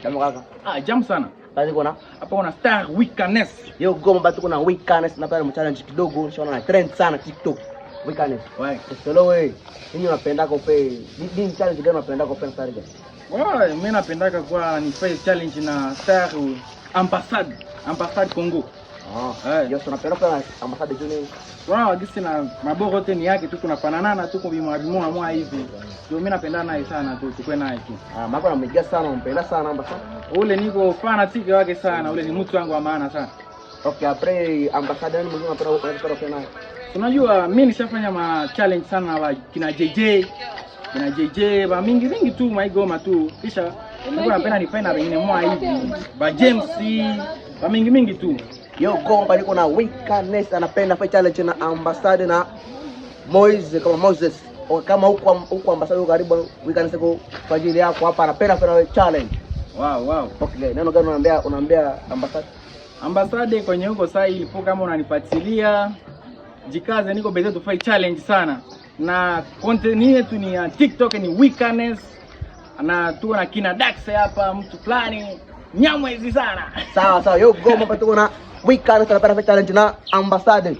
Jamu kaka. Jamu sana. Kazi kuna? Hapa kuna Star Weakness. Yo Goma bado kuna Weakness na pale mchallenge kidogo, nishaona na trend sana TikTok. Weakness. Why? Solo wewe. Nini unapenda kope? Nini challenge gani unapenda kope Star gani? Why, mimi napendaka kwa ni face challenge na Star Ambassade Congo. Yo tunapenda kwa Ambassade Juni. Wao gisi na maboro yote ni yake tu tunafanana tu kwa mwa hivi. Ndio mimi napenda naye sana tu tukue naye tu. Mako anampigia sana, umpenda sana Ambassade. Ule niko fanatic wake sana, ule ni mtu wangu wa maana sana. Okay, après Ambassade ni mwingine unapenda kwa naye. Unajua mimi nishafanya ma challenge sana wa kina JJ ba mingi tu maigoma tu. Kisha niko napenda nifanye na wengine mwa hivi. Ba James ba mingi tu. Yo Gomba liko na Weakness anapenda fa challenge na Ambassade na Moses kama huko Ambassade karibu Weakness kwa ajili yako hapa anapenda fa challenge. Wow. Okay, neno gani unaambia Ambassade kwenye huko sasa ilipo kama unanifuatilia jikaze niko beze tu fight challenge sana. Na content yetu ni ya TikTok ni Weakness. Na tuko na kina Dax hapa mtu fulani Nyamwezi sana. Sawa. Yo Goma pato na Weakness anapenda challenge na Ambassade.